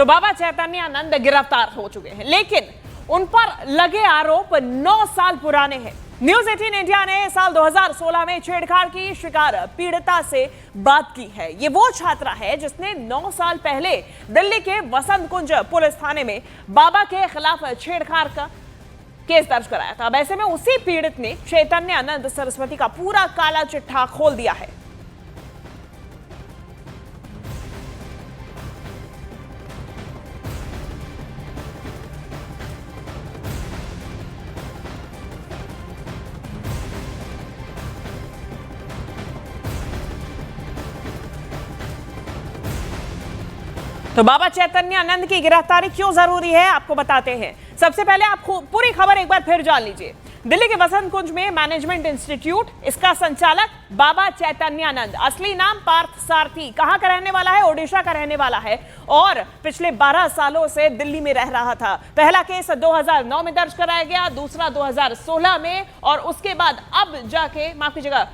तो बाबा चैतन्यानंद गिरफ्तार हो चुके हैं, लेकिन उन पर लगे आरोप 9 साल पुराने हैं। न्यूज 18 इंडिया ने साल 2016 में छेड़छाड़ की शिकार पीड़िता से बात की है। ये वो छात्रा है जिसने 9 साल पहले दिल्ली के वसंत कुंज पुलिस थाने में बाबा के खिलाफ छेड़छाड़ का केस दर्ज कराया था। अब ऐसे में उसी पीड़ित ने चैतन्यानंद सरस्वती का पूरा काला चिट्ठा खोल दिया है। तो बाबा चैतन्यानंद की गिरफ्तारी क्यों जरूरी है, आपको बताते हैं। सबसे पहले आप पूरी खबर एक बार फिर जान लीजिए। दिल्ली के वसंत कुंज में मैनेजमेंट इंस्टीट्यूट, इसका संचालक बाबा चैतन्यानंद, असली नाम पार्थ सारथी, कहां का रहने वाला है? ओडिशा का रहने वाला है और पिछले 12 सालों से दिल्ली में रह रहा था। पहला केस 2009 में दर्ज कराया गया, दूसरा 2016 में, और उसके बाद अब जाके, माफ कीजिएगा,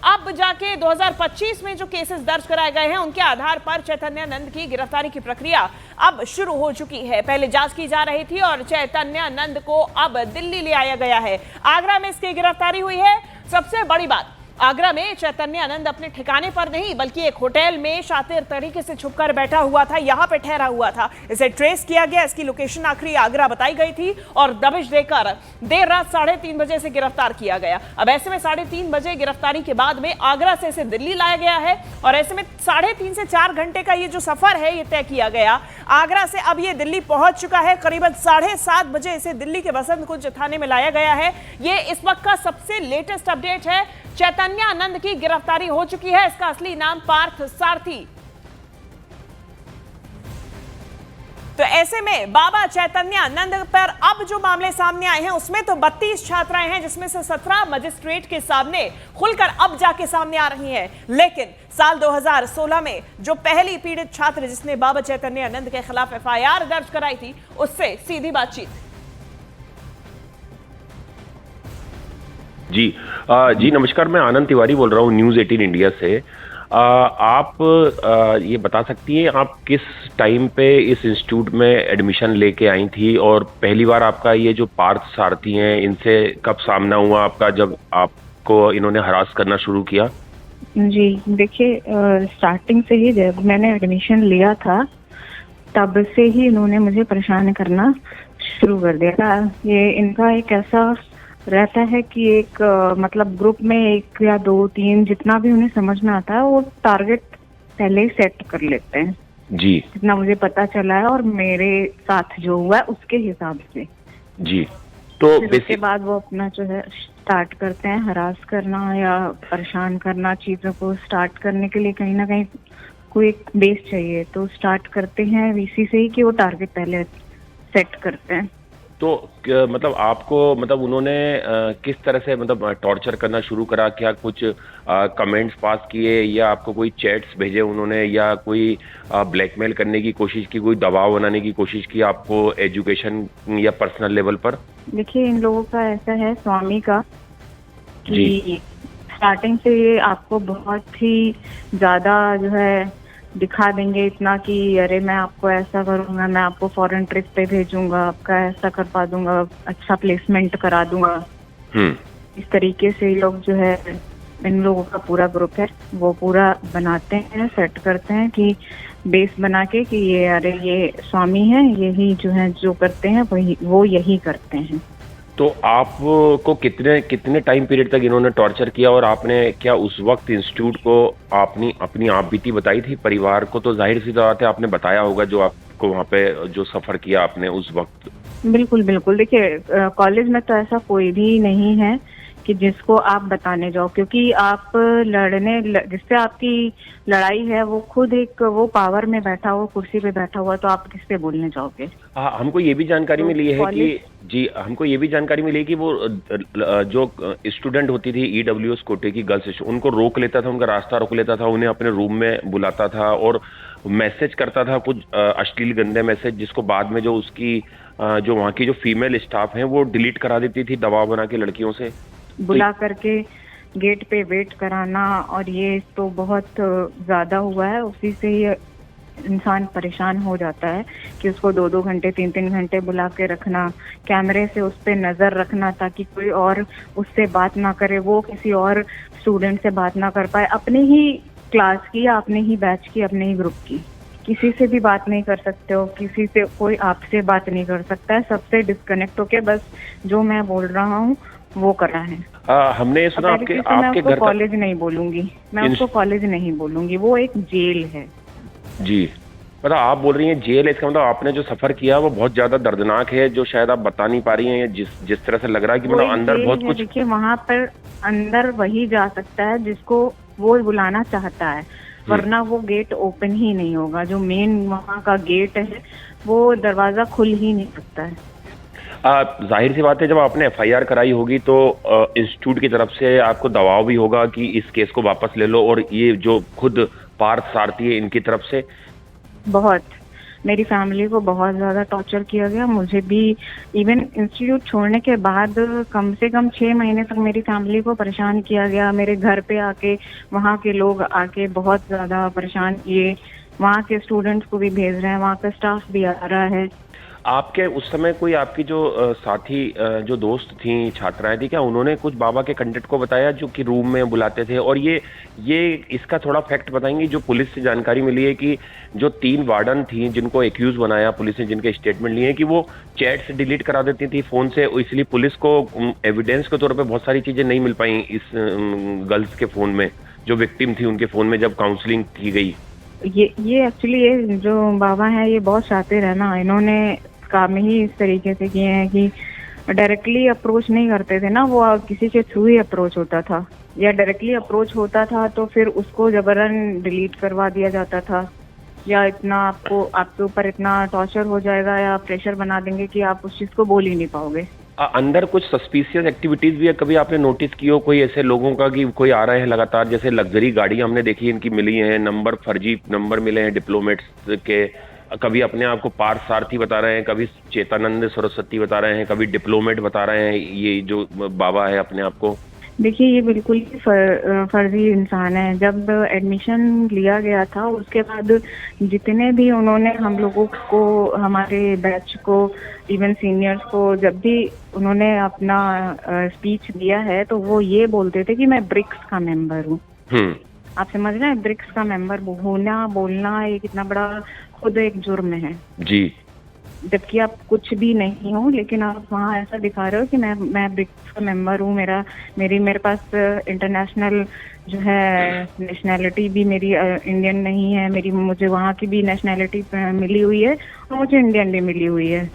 अब जाके 2025 में जो केसेस दर्ज कराए गए हैं, उनके आधार पर चैतन्यानंद की गिरफ्तारी की प्रक्रिया अब शुरू हो चुकी है। पहले जांच की जा रही थी और चैतन्यानंद को अब दिल्ली ले आया गया है। आगरा में इसकी गिरफ्तारी हुई है। सबसे बड़ी बात, आगरा में चैतन्यानंद अपने ठिकाने पर नहीं बल्कि एक होटल में शातिर तरीके से छुपकर बैठा हुआ था, यहां पे ठहरा हुआ था। इसे ट्रेस किया गया, इसकी लोकेशन आखिरी आगरा बताई गई थी और दबिश देकर देर रात 3:30 बजे से गिरफ्तार किया गया। अब ऐसे में 3:30 बजे गिरफ्तारी के बाद में आगरा से इसे दिल्ली लाया गया है और ऐसे में 3.5 से 4 घंटे का ये जो सफर है ये तय किया गया। आगरा से अब ये दिल्ली पहुंच चुका है। करीबन 7:30 बजे इसे दिल्ली के वसंत कुंज थाने में लाया गया है। ये इस वक्त का सबसे लेटेस्ट अपडेट है। चैतन्यानंद की गिरफ्तारी हो चुकी है। इसका असली नाम पार्थ सारथी। तो ऐसे में बाबा चैतन्यानंद पर अब जो मामले सामने आए हैं उसमें तो 32 छात्राएं हैं, जिसमें से 17 मजिस्ट्रेट के सामने खुलकर अब जाके सामने आ रही हैं। लेकिन साल 2016 में जो पहली पीड़ित छात्र जिसने बाबा चैतन्यानंद के खिलाफ FIR दर्ज कराई थी, उससे सीधी बातचीत। जी नमस्कार, मैं आनंद तिवारी बोल रहा हूँ न्यूज़ 18 इंडिया से। आप ये बता सकती हैं आप किस टाइम पे इस इंस्टीट्यूट में एडमिशन लेके आई थी और पहली बार आपका ये जो पार्थ सारथी हैं इनसे कब सामना हुआ आपका, जब आपको इन्होंने हरास करना शुरू किया? जी देखिए, स्टार्टिंग से ही जब मैंने एडमिशन लिया था तब से ही इन्होंने मुझे परेशान करना शुरू कर दिया था। ये इनका एक ऐसा रहता है कि एक मतलब ग्रुप में 1 या 2, 3 जितना भी उन्हें समझ में आता है वो टारगेट पहले ही सेट कर लेते हैं। जी, जितना मुझे पता चला है और मेरे साथ जो हुआ है उसके हिसाब से। जी, तो उसके बाद वो अपना जो है स्टार्ट करते हैं हरास करना या परेशान करना। चीजों को स्टार्ट करने के लिए कहीं ना कहीं कोई एक बेस चाहिए, तो स्टार्ट करते हैं इसी से ही कि वो टारगेट पहले सेट करते हैं। तो मतलब आपको मतलब उन्होंने किस तरह से मतलब टॉर्चर करना शुरू करा? क्या कुछ कमेंट्स पास किए या आपको कोई चैट्स भेजे उन्होंने, या कोई ब्लैकमेल करने की कोशिश की, कोई दबाव बनाने की कोशिश की आपको एजुकेशन या पर्सनल लेवल पर? देखिए, इन लोगों का ऐसा है स्वामी का कि स्टार्टिंग से ये आपको बहुत ही ज्यादा जो है दिखा देंगे इतना कि अरे मैं आपको ऐसा करूंगा, मैं आपको फॉरेन ट्रिप पे भेजूंगा, आपका ऐसा करवा दूंगा, अच्छा प्लेसमेंट करा दूंगा। इस तरीके से ये लोग जो है, इन लोगों का पूरा ग्रुप है, वो पूरा बनाते हैं, सेट करते हैं कि बेस बना के कि ये अरे ये स्वामी है, यही जो है जो करते हैं वही वो यही करते हैं। तो आपको कितने टाइम पीरियड तक इन्होंने टॉर्चर किया और आपने क्या उस वक्त इंस्टीट्यूट को अपनी आप बीती बताई थी? परिवार को तो जाहिर सी बात है आपने बताया होगा, जो आपको वहाँ पे जो सफर किया आपने उस वक्त। बिल्कुल बिल्कुल। देखिए, कॉलेज में तो ऐसा कोई भी नहीं है कि जिसको आप बताने जाओ, क्योंकि आप जिससे आपकी लड़ाई है वो खुद एक वो पावर में बैठा हुआ, कुर्सी पे बैठा हुआ, तो आप किससे बोलने जाओगे? हमको ये भी जानकारी मिली है कि हमको ये भी जानकारी मिली है कि वो जो स्टूडेंट होती थी EWS कोटे की गर्ल्स, उनको रोक लेता था, उनका रास्ता रोक लेता था, उन्हें अपने रूम में बुलाता था और मैसेज करता था, कुछ अश्लील गंदे मैसेज, जिसको बाद में जो उसकी जो वहाँ की जो फीमेल स्टाफ है वो डिलीट करा देती थी दबाव बना के लड़कियों से, बुला करके गेट पे वेट कराना। और ये तो बहुत ज्यादा हुआ है, उसी से ही इंसान परेशान हो जाता है कि उसको 2-2 घंटे 3-3 घंटे बुला के रखना, कैमरे से उस पर नज़र रखना ताकि कोई और उससे बात ना करे, वो किसी और स्टूडेंट से बात ना कर पाए, अपने ही क्लास की या अपने ही बैच की, अपने ही ग्रुप की। किसी से भी बात नहीं कर सकते हो, किसी से कोई आपसे बात नहीं कर सकता है, सबसे डिस्कनेक्ट होके बस जो मैं बोल रहा हूँ वो करा है। हमने सुना आपके घर कॉलेज नहीं बोलूंगी, मैं उसको कॉलेज नहीं बोलूंगी, वो एक जेल है। जी, मतलब आप बोल रही हैं जेल, इसका मतलब आपने जो सफर किया वो बहुत ज्यादा दर्दनाक है, जो शायद आप बता नहीं पा रही हैं, या जिस तरह से लग रहा है कि मतलब अंदर बहुत कुछ। देखिए वहाँ पर अंदर वही जा सकता है जिसको वो बुलाना चाहता है, वरना वो गेट ओपन ही नहीं होगा। जो मेन वहाँ का गेट है वो दरवाजा खुल ही नहीं सकता है। जाहिर सी बात है, जब आपने FIR कराई होगी तो इंस्टीट्यूट की तरफ से आपको दबाव भी होगा कि इस केस को वापस ले लो, और ये जो खुद पार्थ सारथी है इनकी तरफ से बहुत, मेरी फैमिली को बहुत ज़्यादा टॉर्चर किया गया। मुझे भी इवन इंस्टीट्यूट छोड़ने के बाद कम से कम 6 महीने तक मेरी फैमिली को परेशान किया गया। मेरे घर पे आके वहाँ के लोग आके बहुत ज़्यादा परेशान किए, वहाँ के स्टूडेंट्स को भी भेज रहे हैं, वहाँ का स्टाफ भी आ रहा है। आपके उस समय कोई आपकी जो साथी जो दोस्त थी, छात्राएं थी, क्या उन्होंने कुछ बाबा के कंटेंट को बताया जो कि रूम में बुलाते थे? और ये इसका थोड़ा फैक्ट बताएंगी जो पुलिस से जानकारी मिली है कि जो 3 वार्डन थी जिनको एक्यूज बनाया पुलिस ने, जिनके स्टेटमेंट लिए कि वो चैट से डिलीट करा देती थी फोन से, इसलिए पुलिस को एविडेंस के तौर पर बहुत सारी चीजें नहीं मिल पाई इस गर्ल्स के फोन में, जो विक्टिम थी उनके फोन में जब काउंसलिंग की गई। ये एक्चुअली ये जो बाबा है ये बहुत शातिर है ना, इन्होंने काम ही इस तरीके से किए हैं कि डायरेक्टली अप्रोच नहीं करते थे ना, वो किसी के थ्रू ही अप्रोच होता था, या डायरेक्टली अप्रोच होता था तो फिर उसको जबरन डिलीट करवा दिया जाता था, या इतना आपके ऊपर इतना टॉर्चर हो जाएगा या प्रेशर बना देंगे कि आप उस चीज को बोल ही नहीं पाओगे। अंदर कुछ सस्पिशियस एक्टिविटीज भी है, कभी आपने नोटिस की हो कोई ऐसे लोगों का कि कोई आ रहे हैं लगातार, जैसे लग्जरी गाड़ी हमने देखी इनकी मिली है, नंबर फर्जी नंबर मिले हैं डिप्लोमेट्स के, कभी अपने आप को पार्थ सारथी बता रहे हैं, कभी चेतानंद सरस्वती बता रहे हैं, कभी डिप्लोमेट बता रहे हैं, ये जो बाबा है अपने आप को। देखिए ये बिल्कुल ही फर्जी इंसान है। जब एडमिशन लिया गया था उसके बाद जितने भी उन्होंने हम लोगों को, हमारे बैच को, इवन सीनियर्स को, जब भी उन्होंने अपना स्पीच दिया है तो वो ये बोलते थे कि मैं ब्रिक्स का मेंबर हूँ। आप समझ रहे हैं, ब्रिक्स का मेंबर होना, बोलना ये कितना बड़ा खुद एक जुर्म है जी। जबकि आप कुछ भी नहीं हो, लेकिन आप वहाँ ऐसा दिखा रहे हो कि मैं ब्रिक्स का मेंबर हूँ, मेरे पास इंटरनेशनल जो है नेशनैलिटी भी मेरी इंडियन नहीं है, मुझे वहाँ की भी नेशनैलिटी मिली हुई है और मुझे इंडियन भी मिली हुई है।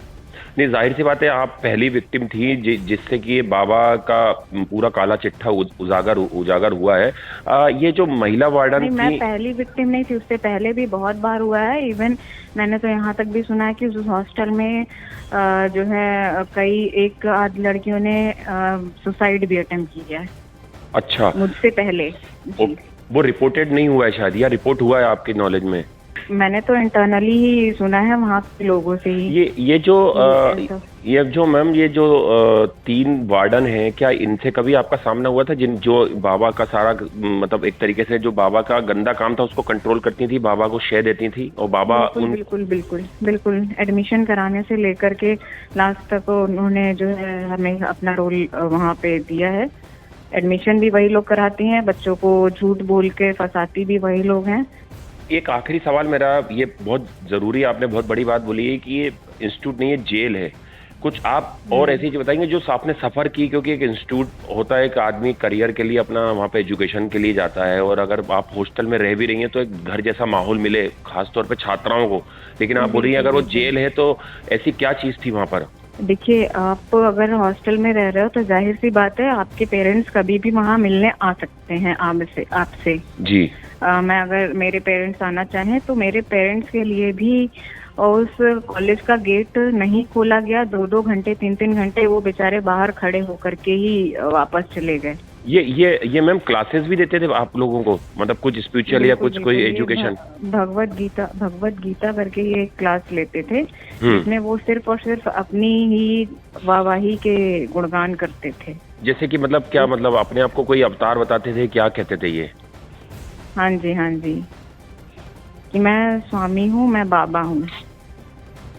नहीं, जाहिर सी बात है आप पहली विक्टिम थी जिससे कि बाबा का पूरा काला चिट्ठा उजागर हुआ है। ये जो महिला वार्डन थी, मैं पहली विक्टिम नहीं थी, उससे पहले भी बहुत बार हुआ है। इवन मैंने तो यहाँ तक भी सुना है कि उस हॉस्टल में जो है कई एक आध लड़कियों ने सुसाइड भी अटेम्प्ट किया है। अच्छा, मुझसे पहले। वो रिपोर्टेड नहीं हुआ है शायद, या रिपोर्ट हुआ है आपके नॉलेज में? मैंने तो इंटरनली ही सुना है वहाँ के लोगों से ही। ये जो मैम ये जो 3 वार्डन हैं, क्या इनसे कभी आपका सामना हुआ था, जो बाबा का सारा मतलब एक तरीके से जो बाबा का गंदा काम था उसको कंट्रोल करती थी, बाबा को शय देती थी, और बाबा बिल्कुल एडमिशन कराने से लेकर के लास्ट तक उन्होंने जो है हमें अपना रोल वहाँ पे दिया है। एडमिशन भी वही लोग कराती हैं, बच्चों को झूठ बोल के फंसाती भी वही लोग हैं। एक आखिरी सवाल मेरा, ये बहुत जरूरी, आपने बहुत बड़ी बात बोली है कि ये इंस्टीट्यूट नहीं है, जेल है। कुछ आप और ऐसी चीज बताएंगे जो आपने सफर की, क्योंकि एक इंस्टीट्यूट होता है, एक आदमी करियर के लिए अपना वहाँ पे एजुकेशन के लिए जाता है, और अगर आप हॉस्टल में रह भी रही हैं तो एक घर जैसा माहौल मिले, खासतौर पे छात्राओं को, लेकिन आप बोल रही हैं अगर वो जेल है तो ऐसी क्या चीज थी वहाँ पर? देखिए, आप अगर हॉस्टल में रह रहे हो तो जाहिर सी बात है आपके पेरेंट्स कभी भी वहाँ मिलने आ सकते हैं आपसे जी। मैं अगर मेरे पेरेंट्स आना चाहें तो मेरे पेरेंट्स के लिए भी उस कॉलेज का गेट नहीं खोला गया। 2-2 घंटे 3-3 घंटे वो बेचारे बाहर खड़े होकर के ही वापस चले गए। ये मैम क्लासेस भी देते थे आप लोगों को, मतलब कुछ स्पिरिचुअल या कुछ कोई एजुकेशन? भगवत गीता करके ये क्लास लेते थे, जिसमें वो सिर्फ और सिर्फ अपनी ही वाहवाही के गुणगान करते थे। जैसे कि मतलब क्या, मतलब अपने आप को कोई अवतार बताते थे, क्या कहते थे ये? हाँ जी। कि मैं स्वामी हूँ, मैं बाबा हूँ।